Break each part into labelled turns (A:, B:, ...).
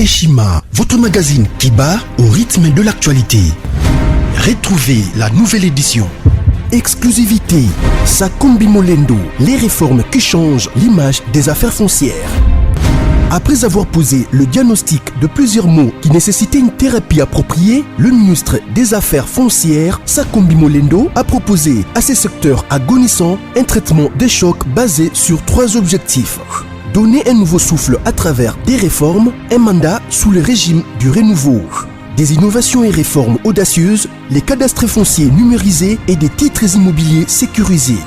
A: Eshima, votre magazine qui bat au rythme de l'actualité. Retrouvez la nouvelle édition. Exclusivité, Sakumbi Molendo, les réformes qui changent l'image des affaires foncières. Après avoir posé le diagnostic de plusieurs maux qui nécessitaient une thérapie appropriée, le ministre des Affaires foncières, Sakumbi Molendo, a proposé à ces secteurs agonissants un traitement des chocs basé sur 3 objectifs. Donner un nouveau souffle à travers des réformes, un mandat sous le régime du renouveau. Des innovations et réformes audacieuses, les cadastres fonciers numérisés et des titres immobiliers sécurisés.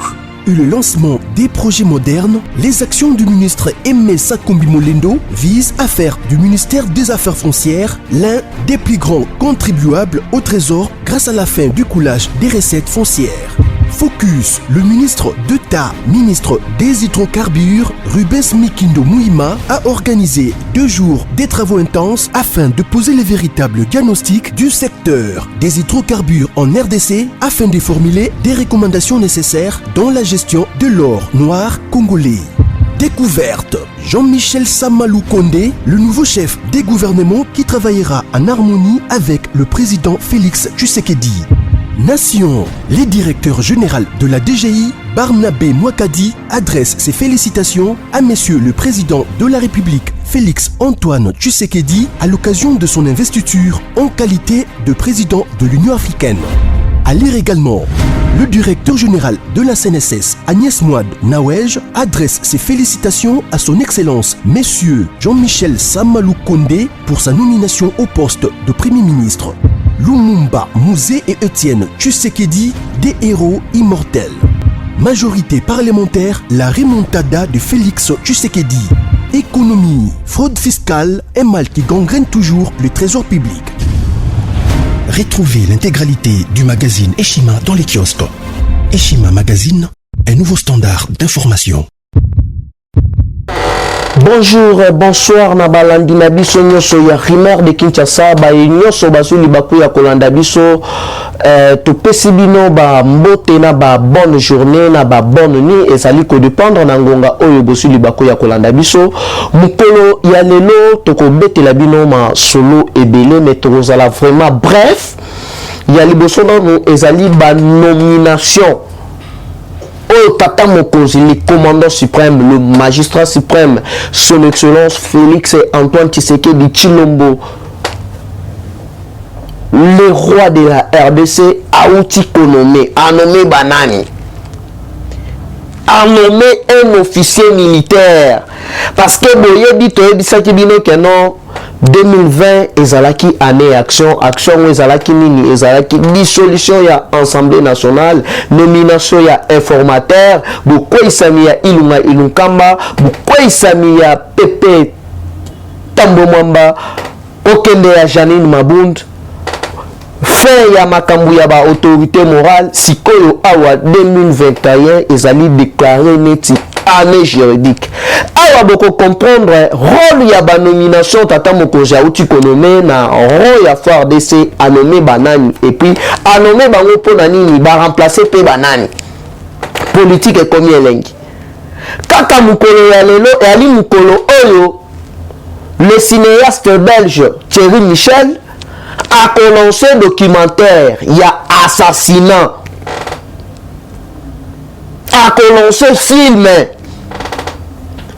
A: Et le lancement des projets modernes, les actions du ministre Aimé Sakumbi Molendo visent à faire du ministère des Affaires foncières l'un des plus grands contribuables au trésor grâce à la fin du coulage des recettes foncières. Focus, le ministre d'État, ministre des hydrocarbures, Rubens Mikindo Mouima, a organisé 2 jours des travaux intenses afin de poser les véritables diagnostics du secteur des hydrocarbures en RDC afin de formuler des recommandations nécessaires dans la gestion de l'or noir congolais. Découverte, Jean-Michel Samalou Kondé, le nouveau chef des gouvernements qui travaillera en harmonie avec le président Félix Tshisekedi. Nation, le directeur général de la DGI, Barnabé Mwakadi, adresse ses félicitations à Monsieur le Président de la République, Félix Antoine Tshisekedi, à l'occasion de son investiture en qualité de président de l'Union africaine. À lire également, le directeur général de la CNSS, Agnès Mouad Nawej, adresse ses félicitations à son Excellence, Monsieur Jean-Michel Samalou Kondé, pour sa nomination au poste de Premier ministre. Lumumba Mouzé et Étienne Tshisekedi, des héros immortels. Majorité parlementaire, la remontada de Félix Tshisekedi. Économie, fraude fiscale, un mal qui gangrène toujours le trésor public. Retrouvez l'intégralité du magazine Eshima dans les kiosques. Eshima Magazine, un nouveau standard d'information.
B: Bonjour, bonsoir na balandi na biso nyoso ya Rimer de Kinshasa ba nyoso basuli baku ya kolanda biso to pesibino ba mbote na ba bonne journée na ba bonne nuit ezali ko dépendre na ngonga oyo bosuli baku ya kolanda biso mukolo ya lelo to ko betela bino ma solo ebele mais to kozala vraiment bref ya liboso no ezali ba nomination. Oh Tata Mokozi, le commandant suprême, le magistrat suprême, son excellence Félix Antoine Tshisekedi Tshilombo, le roi de la RDC, Aouti Konome, a nommé Banani, a nommé un officier militaire. Parce que Boye dit que non, 2020 ezalaki année action ezalaki nini ezalaki dissolution ya Assemblée nationale, nomination ya informateur, bokoisami ya Ilunga Ilunkamba, bokoisami ya Pepe Tambo Mwamba, okende ya Janine Mabund, fin ya makambu ya ba autorité morale, sikoyo awa 2021 ezali déclaré neti année juridique. Awa boko comprendre rôle ya ba nomination Tata Mokozi Aouti Konome na rôle ya FARDC a nommé Banani et puis a nommé bango pona nini ba remplacer pe Banani. Politique est comme elengi. Kaka mukolo ya lelo et ali mukolo oyo le cinéaste belge Thierry Michel a commencé documentaire il y a assassinat. A commencé film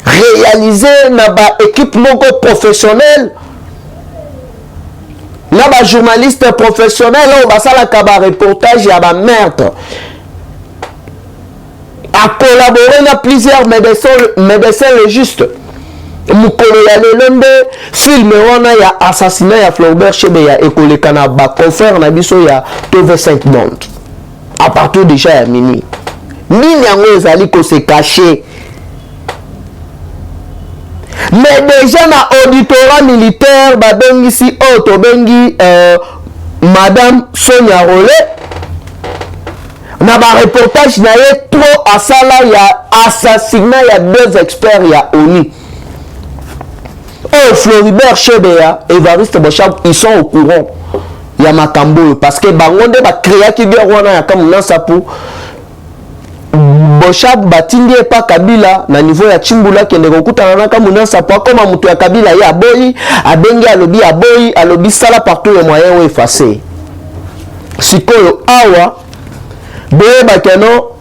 B: réalisé na ba équipe moko professionnelle na ba journaliste professionnel on va sala ka ba reportage ya ba meurtre a collaboré na plusieurs médecins légistes mukolo ya lelonde film wana ya assassinat ya Floribert Chebeya ya ekoleka na ba confrère na biso ya TV5 Monde à partir déjà ya minuit nini yango ezali ko se cacher. Mais déjà na auditorat militaire babengi si auto bengi Madame Sonia Rollet na ba reportage na ye trop asala ya assassinat ya 2 experts ya ONU. Oh Floribert Chebeya et Evariste Bochab ils sont au courant ya makambo parce que bango nde ba créa ki guerre wana ya kamuna sapu Boshab batindi pa Kabila na niveau ya Chimbula kende kokutana na kamunasa po koma mutu ya Kabila ya boyi abengi alobi aboyi alobi sala partout les moyens ou effacer sikoyo awa boyeba keno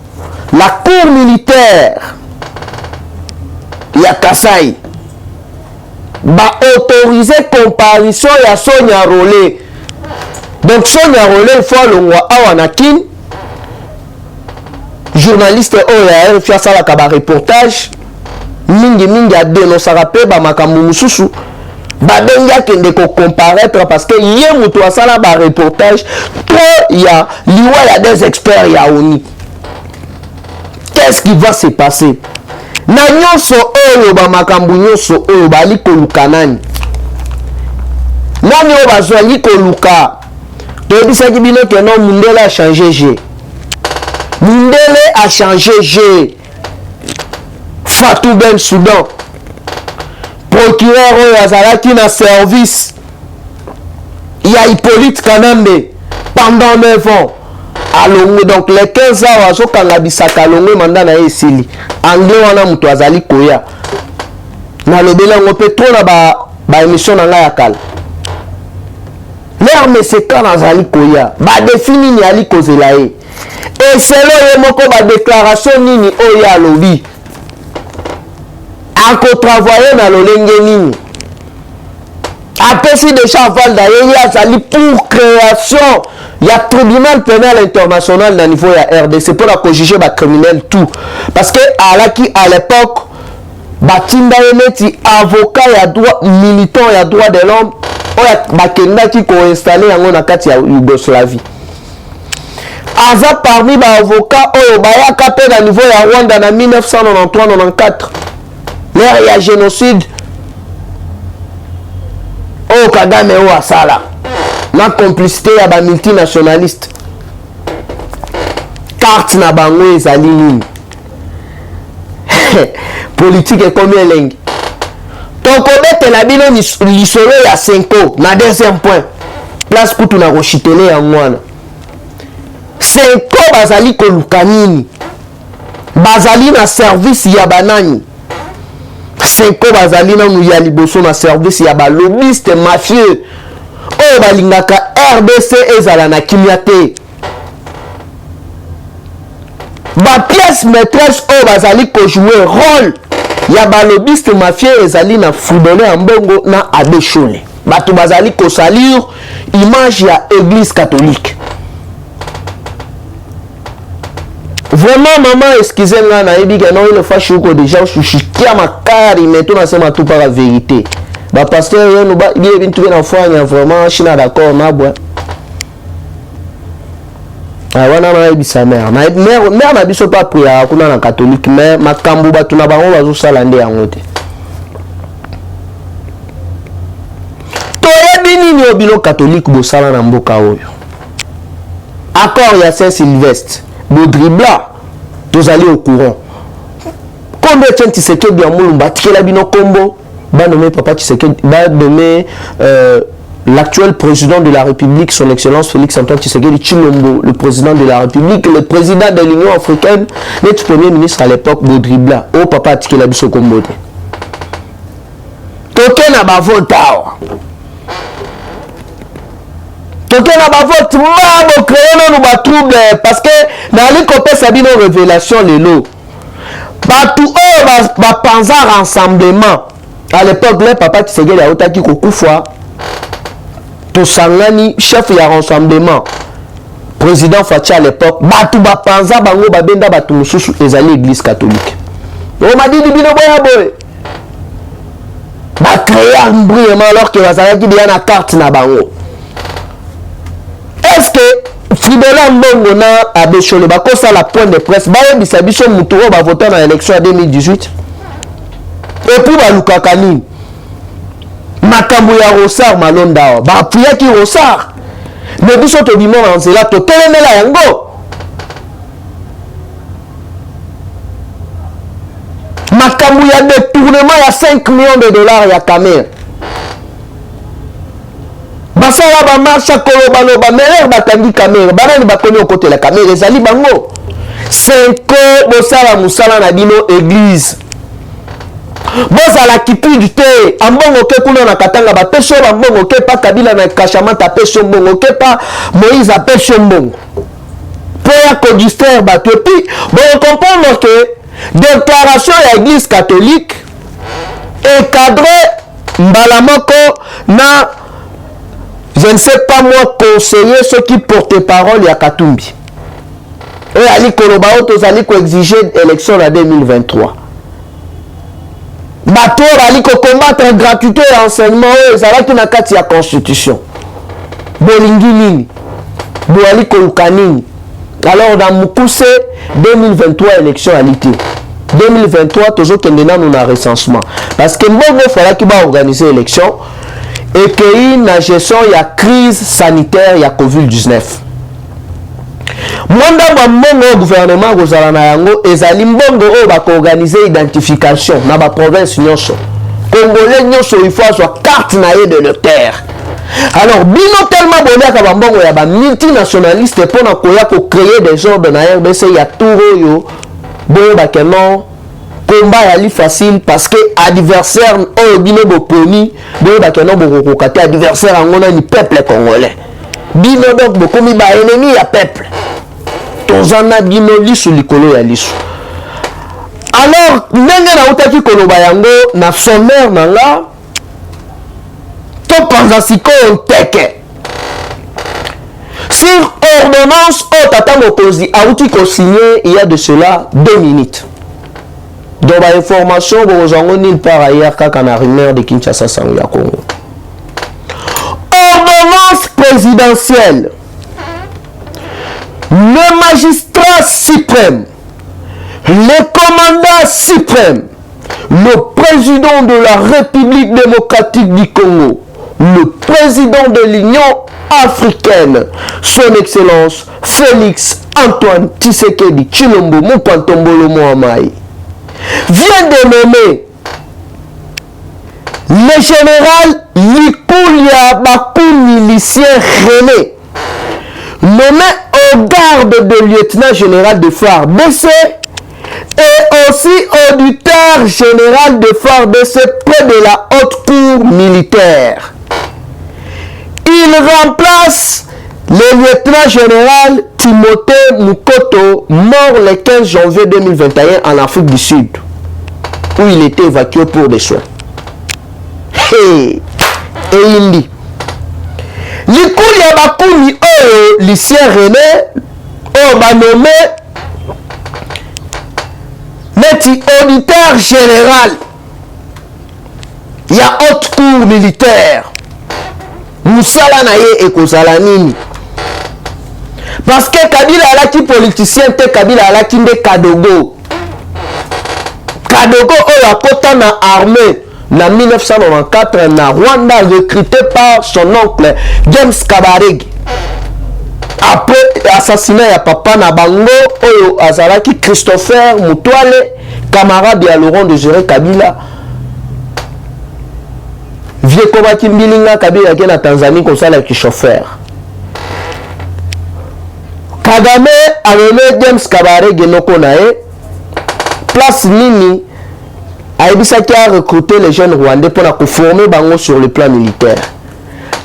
B: la cour militaire ya Kasai ba autoriser comparution ya Sonia Rolé. Donc Sonia Rolé faut longwa awa na kin journaliste oya RFI sala ka ba reportage mingi a dénoncer pe ba makambu mususu ba benga kende ko comparaître parce que yé mutu asala ba reportage to ya liwa ya des experts ya oni. Qu'est-ce qui va se passer? Na nyonso oyo ba makambu nyonso oyo bali koluka nani oyo bazwali koluka toyebisaki bino ke non Mundele a changé G. Mundele a changé G. Fatou Ben Soudan procureur oyo azalaki na service ya Hippolyte Kanambe pendant 9 ans alongo. Donc les 15 ans azokanga bisaka alongo mandat na esili anglais wana mutu azali koya na lobela ngo pe trop na ba émission na nga ya kala l'air mais c'est quand azali koya ba défini ni ali kozela e et selo ye moko ba déclaration nini oya alobi ako travailler na lolenge nini apesi de chaval d'ailleurs azali pour création il y a tribunal pénal international na niveau ya RDC pour la juger ba criminel tout parce que alaki à l'époque batinda yemeti avocat ya droit militant ya droit de l'homme oya bakendaki ko installer yango na kati ya Yougoslavie aza parmi ba avocat oyo bayaka pe na niveau ya Rwanda na 1993-94 l'ère ya génocide o Kagame o asala na complicité ya ba multinationaliste carte na bango ezali nini politique ekomi elengi tokobetela bino lisolo ya 5 na deuxième point place kutu na koshitele yango wana 5 bazali koluka nini bazali na service ya banani 5 bazali nanu ya liboso na service ya balobiste mafieux oyo balingaka RDC ezala na kimia te ba pièce maîtresse oyo bazali kojouer rôle ya balobiste mafieux ezali na footballer ya mbongo na abeshole bato bazali kosalir image ya église catholique. Vraiment maman excusez-moi na yebi que non il faut chuko déjà chuchikia makari mais tout nasema tout par la vérité ba pasteur yo no ba bien bintu na fanya vraiment china d'accord na bwa wana na yebisa mère na biso pas prier kuna na catholique mais makambu batu na bango bazo sala nde yango te to yebi nini obilo catholique bo sala na mboka oyo accord ya Saint-Sylvestre le dribla tous allés au courant Kombo Etienne Tshisekedi ya Mulumba tikela bino kombo ba nommé papa Tshisekedi ba nommé l'actuel président de la République son excellence Félix Antoine Tshisekedi Tshilombo le président de la République le président de l'Union africaine notre premier ministre à l'époque de dribla o papa tikela biso kombo te tokena ba votawa tokena ba vote mabo créer no ba trouble parce que na li kopé sabino révélation lelo batu o ba panza rassemblement à l'époque le papa Tshisekedi a otaki kokufwa to sangani chef ya rassemblement président Fachi à l'époque batu ba panza bango ba benda batu mususu ezali église catholique o madidi bino boya boy ba créer un bruyement alors que bazalaki bien na carte na bango. Est-ce que Fribola Mbongo na Abeshole bakosa la point de presse bayebisa biso mutu oyo bavota na élection ya 2018 et puis balukaka nini makambo ya Rosar Malonda awa bapuyaki Rosar mais biso tobima na nzela totelemela yango makambo ya détournement ya 5 millions de dollars ya Cameroun basala ba marche koloba loba meilleur batandi caméra banani bakoni okotela caméra ezali bango 5 ans bosala musala na bino église bozala kipidi te ambongo ke kuna na katanga bapesho bambongo ke pa Kabila na kashamata apesho mbongo ke pa Moïse apesho mbongo po ya kodistraire bato et puis bon comprendre que déclaration ya église catholique encadré mbala moko na je ne sais pas moi conseiller ceux qui portent parole ya Katumbi et ali koloba oto zali ko exiger élection en 2023 bato bali ko combattre gratuité et enseignement ezalaki na kati ya constitution bolingi nini boali koluka nini alors dans mukuse 2023 élection alité 2023 tozokende nanu na recensement parce que mbongo falaki ba organiser élection et que na gestion ya crise sanitaire ya COVID-19 mwanda ba mbongo gouvernement kozala na yango ezali mbongo oyo bako organiser identification na ba province nyonso congolais nyonso il faut avoir carte na ye de notaire. Alors bino tellement boliaka ba mbongo ya ba multinationaliste pona koya ko créer des ordres na RDC ya touro yo boyo bakeno combat ya li facile parce que adversaire oyo bino boponi boyo bakeno bokoko te adversaire angona ni peuple congolais bino donc bokomi ba ennemi ya peuple tozana bino lisu likolo ya lisu. Alors ndenge na utaki koloba yango na sommaire nanga to panza sikoyo nteke sur ordonnance au tata mokonzi auti ko signer il y a de cela 2 minutes. Donc ba information bozango nulle part ailleurs kaka na rumeur de Kinshasa sango ya Congo. Ordonnance présidentielle. Le magistrat suprême, le commandant suprême, le président de la République démocratique du Congo, le président de l'Union africaine, son excellence Félix Antoine Tshisekedi Tshilombo Mupantombolo Mohamai, vient de nommer le général Likulia Bakou milicien René, nommé au garde de lieutenant général de FARDC et aussi auditeur général de FARDC près de la haute cour militaire. Il remplace le lieutenant général Timothée Mukoto, mort le 15 janvier 2021 en Afrique du Sud, où il était évacué pour des soins. Et il dit Likuli ya bakumi oyo lycée René oyo banommé neti auditeur général ya haute cour militaire musala na ye ekozala nini parce que Kabila alaki politicien te Kabila alaki nde Kadogo oyo akota na armée en 1994 na Rwanda, recruté par son oncle James Kabarege. Après l'assassinat de papa na bango oyo azalaki Christopher Mutwale, camarade de Laurent Désiré Kabila. Vieux komaki mbilinga Kabila qui na Tanzanie comme ça qui chauffeur. Kagame a nommé James Kabarege noko nae place nini Aïbisaki a recruté les jeunes Rwandais pour former bango sur le plan militaire.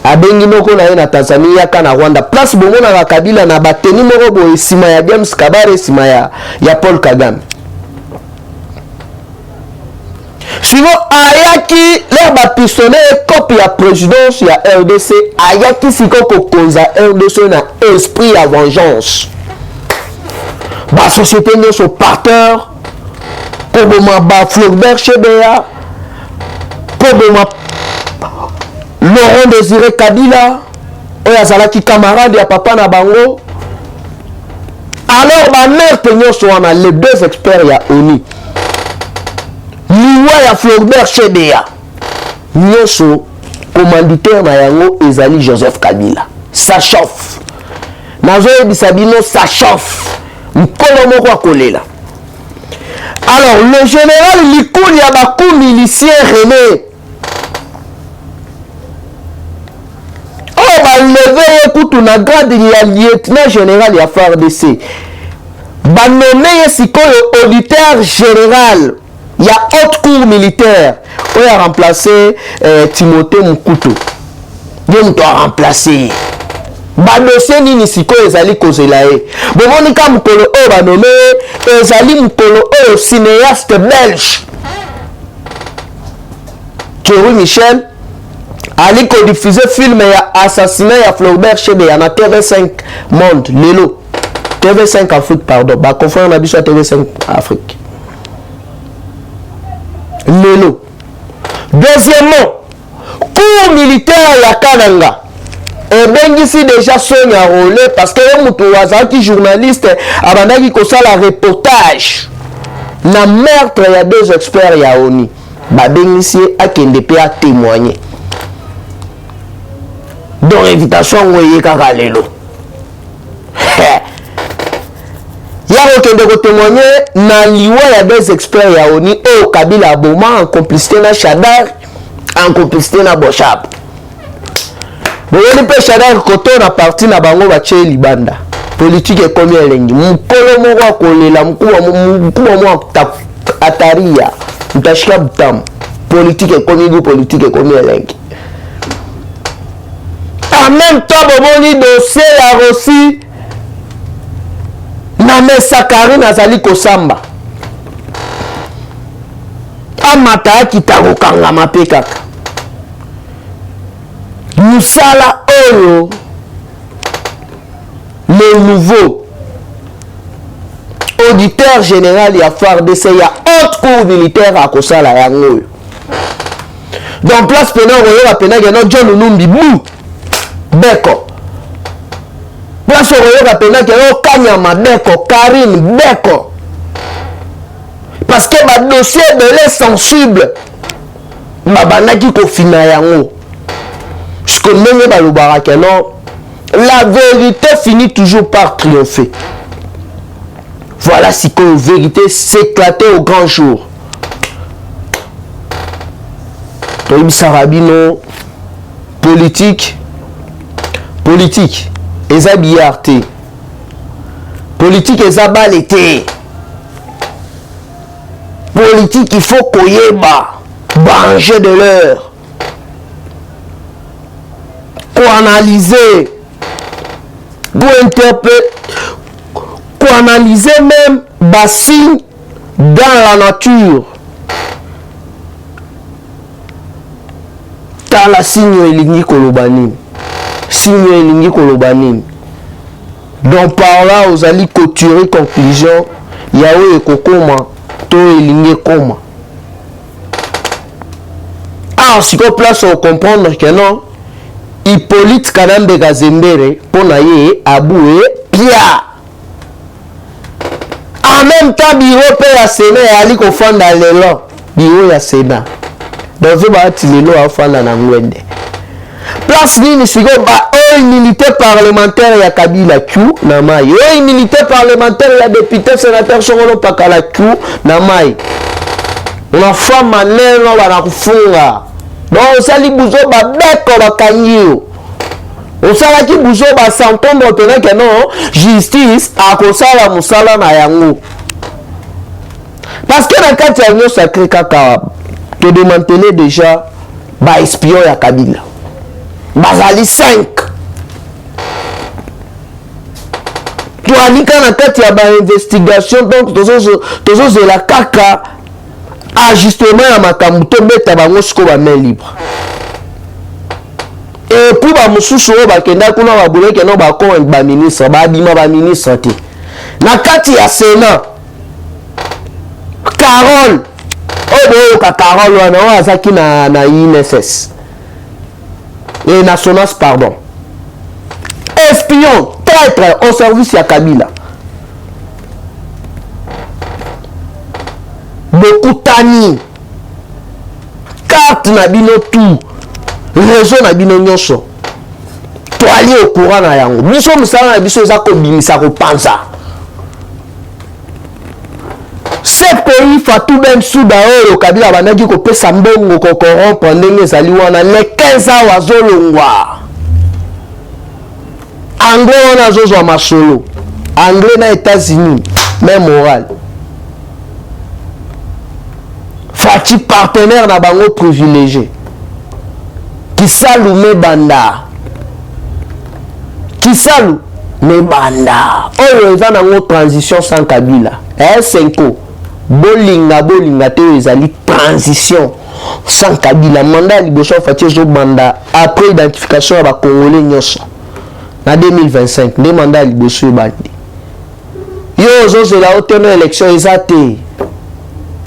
B: Abengi noko na ye na Tanzanie yaka na Rwanda. Place bongo na Kabila na bateni moko boye sima ya James Kabare sima ya Paul Kagame. Sinon ayaki leur bapistonné copie ya présidence ya RDC ayaki siko ko konza RDC na esprit ya vengeance. Ba société nyonso parteur Koboma ba Floribert Chebeya, Koboma Laurent Désiré Kabila, oyazalaki camarade ya papa na bango. Alors ma mère tenyo soana les deux experts ya ONU. Liwa ya Floribert Chebeya. Nyoso commanditaire na yango ezali Joseph Kabila. Ça chauffe. Nazo ebisabino ça chauffe. Mkolo moko akolela. Alors, le général Likouli Yabakou, milicien René, on va lever écoute, on a grade de lieutenant général ya FARDC. Banomé sikoyo auditeur général. Il y a haute cour militaire. On a remplacé Timothée Mukutu. Il doit remplacer. Badossier nini sikoyo ezali kozelae. Bomoni ka mukolo o banomé ezali mukolo o cinéaste belge. Thierry Michel ali ko diffuser film ya assassinat ya Flaubert Chebe ya na TV5 Monde lelo. TV5 Afrique pardon. Ba confrère na biso TV5 Afrique. Lelo. Deuxièmement, cours militaire ya Kananga. Et bien ici déjà Sonia Rolé parce que les qui journaliste abandaki ko sala reportage na meurtre ya deux experts ya ONU. Ba ben ici akende pe a témoigner. Donc invitation ngoye kaka lelo. Ya okende ko témoigner na liwa ya deux experts ya ONU au Kabila Aboma en complicité na Chadar en complicité na Bochap. Boyeli pe Chadar koto na parti na bango bache libanda. Politique ekomi elengi. Mukolo moko akolela mukubwa mwa ataria. Mutashika butamu. Politique ekomi elengi. En même temps, bomoni dossier ya Rossi na mesakari nazali kosamba. Amata kitako kangama pe kaka. Musala Oyo, le nouveau auditeur général ya FARDC ya haute cour militaire à Kosala yango. Donc place pena royo pena geno John Numbi bou beko. Place royo pena geno Kanyama beko, Karine beko. Parce que ma dossier de l'est sensible. Ma banaki ko fina yango. Ce que même la vérité finit toujours par triompher. Voilà si que la vérité s'éclatait au grand jour. Toïb Sarabino, politique, eza biarte. Politique, eza balete. Politique, il faut koyeba, banger de l'heure. Pour analyser, pour interpréter, pour analyser même des signes dans la nature. Dans la signe elingi kolobani. Signe elingi kolobani. Donc par là, vous allez couturer conclusion. Yahweh kokoma, to elingi koma. Alors, si on place à comprendre que non, Hippolyte Kanambe Gazembere pour naye aboué Pia. En même temps, bureau pe ya Sénat ali ko fanda lelo. Bureau ya Sénat. Donc je bati lelo a fanda na ngwende. Place nini sigo ba immunité parlementaire ya Kabila Q na mai. Immunité parlementaire ya député sénateur Songolo Pakala Q na mai. On a fait maneno bana kufunga. Donc sali buzo ba beko bakangio. Osala ki buzo ba santombo tena ke non justice akosala musala na yango. Parce que na kati ya nyo sacré kaka te démanteler déjà ba espion ya Kabila. Bazali 5. Tu anika na kati ya ba investigation donc tozo la kaka ajustement ya makambo to beta bango siko ba main libre. Et puis ba mususu o ba kenda kuna ba buleke no ba ko ba ministre ba bima ba ministre te. Na kati ya Sénat Carole obo ka Carole wana o azaki na INSS. Et Nationas pardon. Espion, traître au service ya Kabila. Bokutani carte na bino tout réseau na bino nyonso to ali au courant na yango biso musala na biso eza ko bimisa ko panza ce pays Fatou Bensouda oyo Kabila bandaki ko pesa mbongo ko corrompre ndenge ezali wana le 15 ans wazolongwa anglais wana zozwa masolo anglais na États-Unis mais moral. Fati partenaire na bango privilégié. Kisalu me banda. Kisalu me banda. Oyo eza nango transition sans Kabila. Senko. Bolinga te ezali transition sans Kabila. Mandat liboso Fati zo banda après identification ya ba Congolais nyonso. Na 2025, ne mandat liboso bandi. Yo zo c'est la haute élection ezate.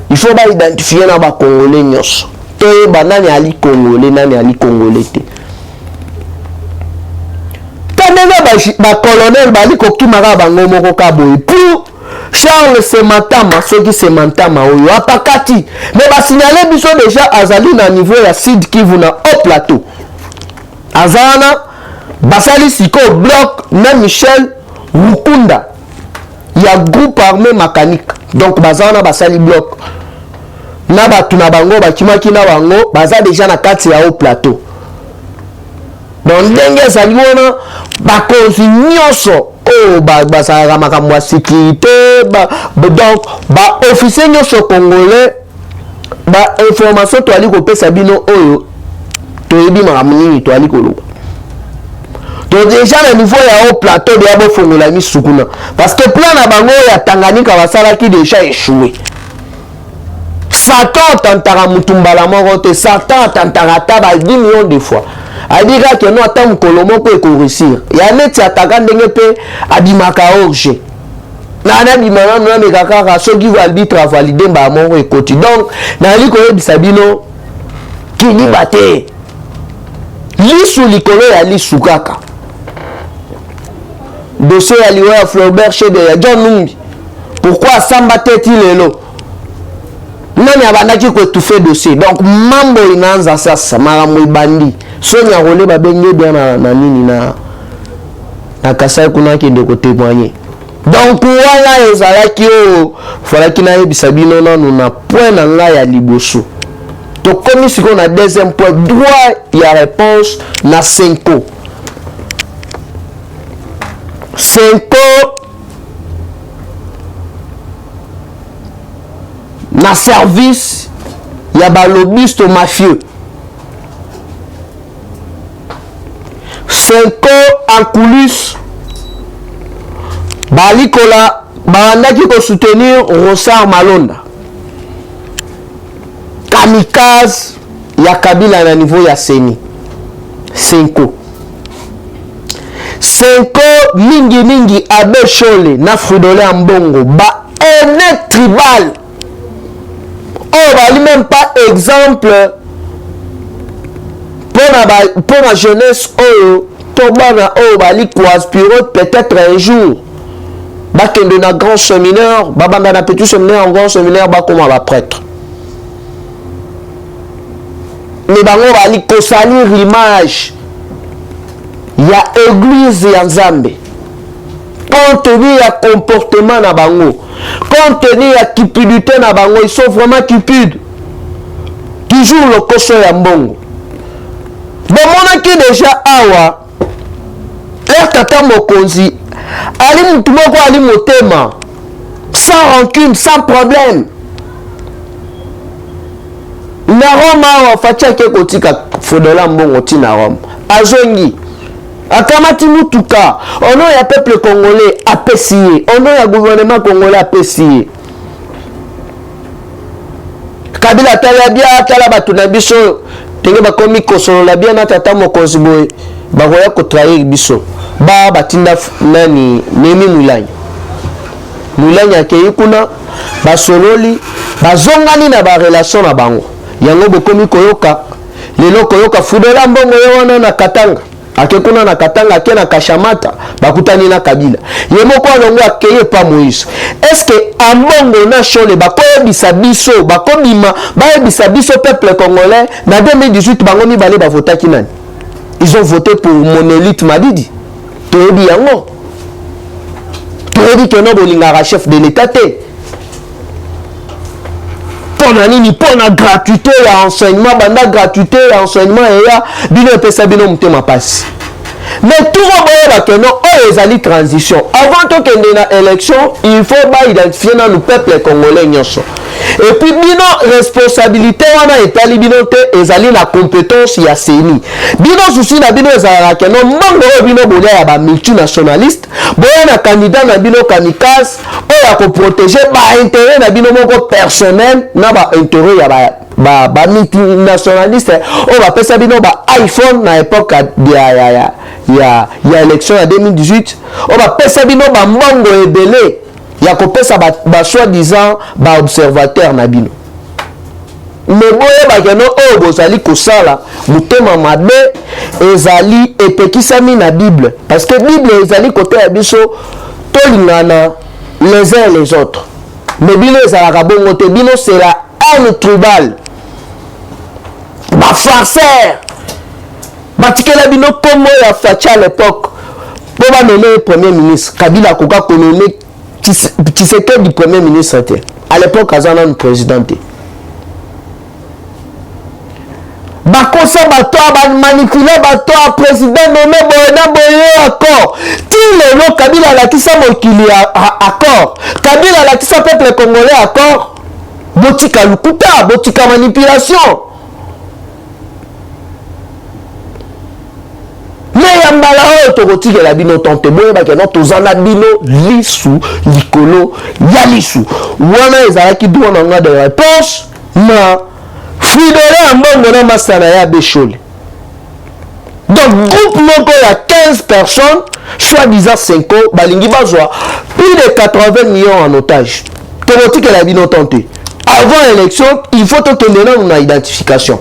B: Il faut pas identifier na ba Congolais nyonso. Te banani ali Congolais nani ali Congolais te. Tanena ba colonel bali ko kimaka bango moko kaboy. Pour Charles Semantama, ceux qui Semantama oyo apakati. Mais ba signaler biso déjà azali na niveau ya Sud Kivu na haut plateau. Azana basali siko bloc na Michel Mukunda. Il y a groupe armé mécanique. Donc bazana basali bloc. Na batu na bango bakimaki na bango baza déjà na kati ya haut plateau. Donc ndenge ezali wana bakonzi nyonso oyo basalaka makambo ya sécurité donc baofficier nyonso congolais bainformation toali kopesa bino oyo toyebi makambo nini toali koloba. Donc déjà na niveau ya haut plateau deya bofongola misukuna parce que plan na bango ya Tanganyika basalaki déjà échoué. Satan tantara mutumbala moko te, Satan tantara taba 10 millions de fois. A dit que nous attendons que le monde peut réussir. Il y a net attaquant de pe abimaka orge. Na na bimana na me kaka so qui va arbitre valider ba mon écoute. Donc na li ko bisabino qui ni baté. Lisu likolo ya lisu kaka. Dossier ya liwa Flaubert chez de John Numbi. Pourquoi samba tête lelo? Nani abandaki ko étouffer dossier. Donc mambo inaanza sasa marambo ibandi. Sonia Rolé babenge bien na nini na Kasai kuna kende ko témoigner. Donc wala ezalaki o falaki na yebisa bino nanu na point na nga ya liboso. To komi siko na deuxième point droit ya réponse na 5 na service ya ba lobbyiste mafieux. 5 en coulisses balikola bandaki ko soutenir Rosar Malonda kamikaze ya Kabila na niveau ya Seni. 5 mingi Abe Chole na Fridolé Ambongo ba ene tribal. Oh bali même pas exemple pour la jeunesse oh tobana oh bali ko aspirer peut-être un jour bakende na grand séminaire babanda na petit séminaire en grand séminaire ba comme ba prêtre. Mais bango bali ko salir l'image ya église ya Nzambe. Compte tenu ya comportement na bango, compte tenu ya cupidité na bango, ils sont vraiment cupides. Toujours le cochon ya mbongo. Bon monaki déjà awa leur tata mokonzi ali mutu moko ali motema sans rancune, sans problème. Na Roma awa fatia ke kotika fodola mbongo ti na Rome azongi akamati mutuka ono ya peuple congolais apesiye, ono ya gouvernement congolais apesiye. Kabila tala bia tala batu na biso tenge bakomi kosolola bia na tata mokonzi boye bakoya ko trahir biso ba batinda nani Nemi Mulanya akei kuna basololi bazongani na ba relation na bango yango bokomi koyoka lelo koyoka fudola mbongo yo wana na Katanga akekuna na Katanga ake na Kashamata bakutani na Kabila yemoko alongo akeye pa Moïse. Est-ce que ambongo na Chole bakoyebisa biso bakobima bayebisa biso peuple congolais na 2018 bango mibale bavotaki nani? Ils ont voté pour Monolith Madidi. Toyebi yango toyebi que no bolingaka chef de l'état te pona nini pona gratuité ya enseignement banda gratuité ya enseignement eya bino pesa bino mutema pasi Mais tout le monde a une transition. Avant qu'il y ait une élection, il faut identifier dans le peuple congolais. Et puis, bino responsabilité, on a été libinoté, et ali la compétence, il y a CENI. Bino souci, na bino ezalaka que non, mango bino bolia ya ba multinationaliste, boya na candidat na bino kamikaze, on a protéger ba intérêt na bino moko personnel, na ba intérêt ya ba multinationaliste, on va passer bino ba iPhone na époque il y a élection en 2018, on va passer bino ba mango ebele. Il y a coupé ça soi-disant observateur nabino. Mais boye ba no o bozali kosala mutema mabe ezali epekisami na Bible parce que Bible ezali côté ya biso tolingana les uns les autres. Mais bino ezalaka bongo te bino c'est la haine tribale. Ba farceur. Batikela bino comme ya Facha à l'époque. Pour ba nommer premier ministre Kabila koka konomé Tshisekedi du premier ministre à l'époque azana le président bakosa bato manipuler bato président nommé boye accord ti lelo Kabila lakisa mokili accord Kabila lakisa peuple congolais accord botika lukuta botika manipulation. Mais ya mbala oyo tokotikela bino tante boye bakeno tozana bino lisu likolo ya lisu wana ezalaki droit na nga de réponse na fidèle ya mbongo na masana ya beshole. Donc groupe moko ya 15 personnes soi-disant 5 balingi bazwa plus de 80 millions en otage. Tokotikela bino tante avant élection il faut tokende na identification.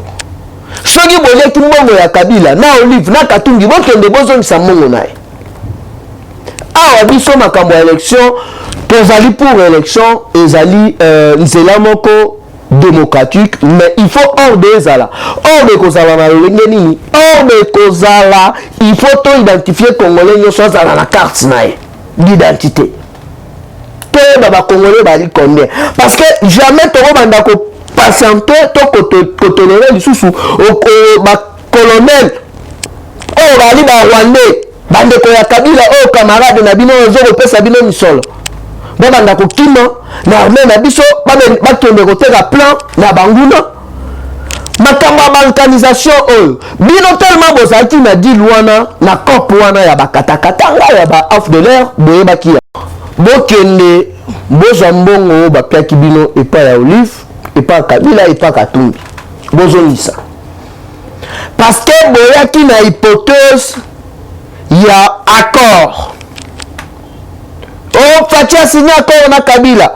B: Soki boleki mbongo ya Kabila na Olive na Katumbi bokende bozongisa mbongo naye. Awa biso makambo ya élection tozali pour élection ezali nzela moko démocratique mais il faut ordre ezala. Ordre kozala na lolenge nini? Ordre kozala il faut to identifier congolais nyonso azala na carte naye d'identité. Pe baba congolais bali combien? Parce que jamais toko banda ko patienter to tolérer lisusu colonel o bali ba rwandais bandeko ya Kabila o camarade na bino ozo pesa bino misolo banda ko kima na armée na biso bakende koteka plan na banguna makambo ya balkanisation oyo bino tellement bozalaki na deal wana na COP wana ya bakatakatanga ya ba off de l'air boyebaki ya bokende bozwa mbongo bapiaki bino epa ya Olive et pas Kabila et pas Katumbi. Bozonisa. Parce que boyaki na hypothèse il y a accord. Oh Fachi a signé accord na Kabila.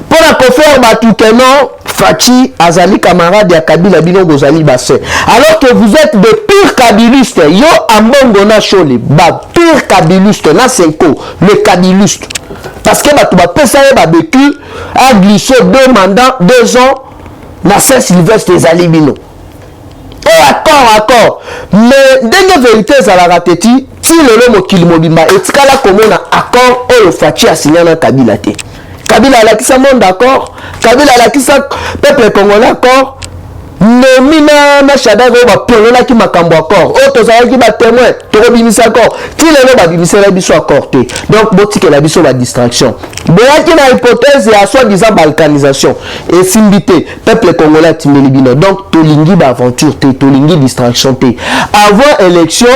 B: Pour la faire batukeno Fachi azali camarade ya Kabila bino bozali basse. Alors que vous êtes de purs kabilistes. Yo ambongo na chole ba purs kabilistes na senko le kabiliste. Parce que batu ba pesa ba bécu a glissé 2 mandats 2 ans na Saint-Sylvestre des Alibino. Et accord. Mais dès vérité ça la rateti, ti le mokili mobimba etikala komona accord oyo Fachi a signé na Kabila te. Kabila la kisa monde d'accord, Kabila la kisa peuple congolais accord. Nomina na shada go ba polola ki makambo accord. O to za ki ba témoin, to bimisa accord. Ti le ba bimisa la biso accord te. Donc botike la biso ba distraction. Boyaki na hypothèse ya soi-disant balkanisation et simbité peuple congolais timeli bino. Donc tolingi ba aventure te, tolingi distraction te. Avant élection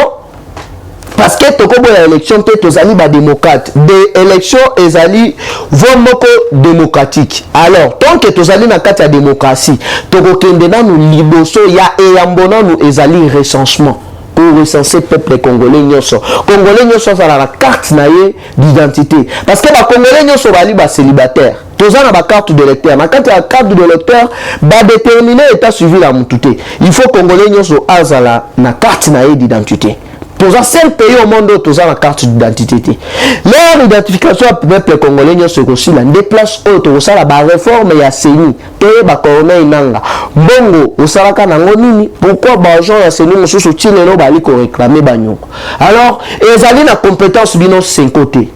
B: parce que tokobo ya élection te tozali ba démocrate de élection ezali vomoko démocratique. Alors tant que tozali na kati ya démocratie tokokende na nu liboso ya eyambona nu ezali recensement pour recenser peuple congolais nyonso. Congolais nyonso za la carte na ye d'identité parce que ba congolais nyonso bali ba célibataire. Tozana ba carte de lecteur. Na kati ya carte de lecteur ba déterminer état civil la mututé. Il faut congolais nyonso azala na carte na ye d'identité. Tous les 5 pays au monde où la carte d'identité. Leur identification à peuple congolais se aussi la déplace autre la réforme et à CENI. Te ba corona inanga. Bongo osalaka nango nini? Pourquoi ba gens ya CENI musu soutien lelo bali ko réclamer banyoko. Alors, ezali na compétence bino 5 côtés.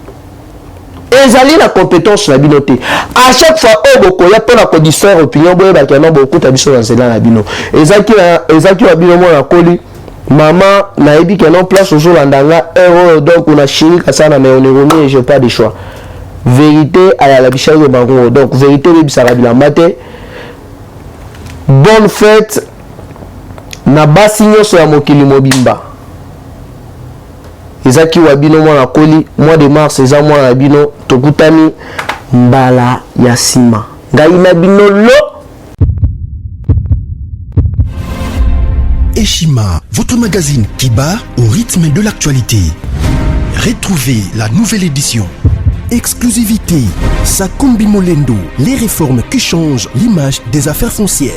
B: Ezali na compétence na bino te. À chaque fois boko ya pona ko distraire opinion boye ba kana beaucoup ta biso na zela na bino. Ezaki wa bino mo na koli maman nayebi que non place au jour andanga euro donc on a chiri kasana mais on est remis et j'ai pas de choix vérité à la bichage de bango donc vérité le bisara bilamba te bonne fête na basi nyonso ya mokili mobimba ezaki wa bino mwana koli mois de mars eza mwana bino tokutani mbala ya sima ngai na bino lo.
A: Eshima, votre magazine qui bat au rythme de l'actualité. Retrouvez la nouvelle édition. Exclusivité, Sakombi Molendo, les réformes qui changent l'image des affaires foncières.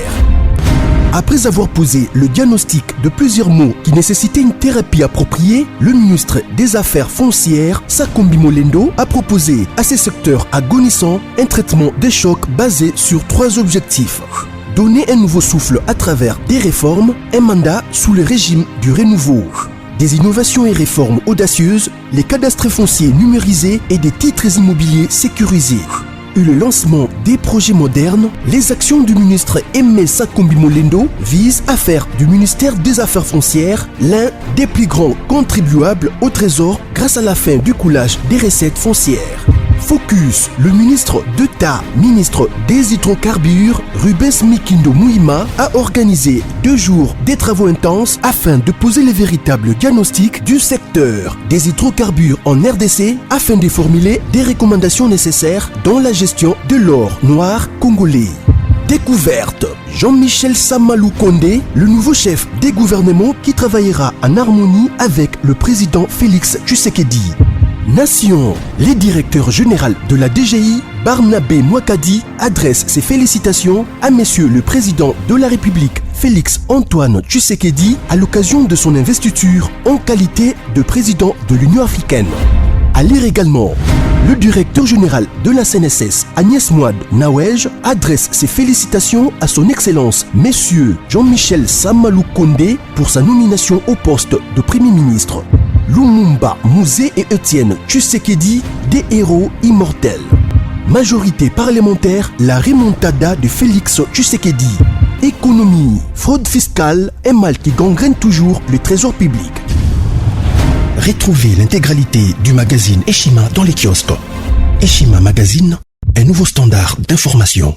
A: Après avoir posé le diagnostic de plusieurs maux qui nécessitaient une thérapie appropriée, le ministre des Affaires foncières, Sakombi Molendo, a proposé à ces secteurs agonissants un traitement des chocs basé sur 3 objectifs. Donner un nouveau souffle à travers des réformes, un mandat sous le régime du renouveau. Des innovations et réformes audacieuses, les cadastres fonciers numérisés et des titres immobiliers sécurisés. Et le lancement des projets modernes, les actions du ministre Aimé Sakombi Molendo visent à faire du ministère des Affaires foncières l'un des plus grands contribuables au trésor grâce à la fin du coulage des recettes foncières. Focus, le ministre d'État, ministre des hydrocarbures, Rubens Mikindo Mouima, a organisé 2 jours des travaux intenses afin de poser les véritables diagnostics du secteur des hydrocarbures en RDC afin de formuler des recommandations nécessaires dans la gestion de l'or noir congolais. Découverte, Jean-Michel Samalou Kondé, le nouveau chef des gouvernements qui travaillera en harmonie avec le président Félix Tshisekedi. Nation, les directeurs généraux de la DGI, Barnabé Mouakadi, adresse ses félicitations à Monsieur le Président de la République, Félix Antoine Tshisekedi, à l'occasion de son investiture en qualité de président de l'Union africaine. À lire également, le directeur général de la CNSS, Agnès Mouad Nawej, adresse ses félicitations à son Excellence, Monsieur Jean-Michel Samalou Kondé, pour sa nomination au poste de Premier ministre. Lumumba, Mouzé et Étienne Tshisekedi, des héros immortels. Majorité parlementaire, la remontada de Félix Tshisekedi. Économie, fraude fiscale, un mal qui gangrène toujours le trésor public. Retrouvez l'intégralité du magazine Eshima dans les kiosques. Eshima Magazine, un nouveau standard d'information.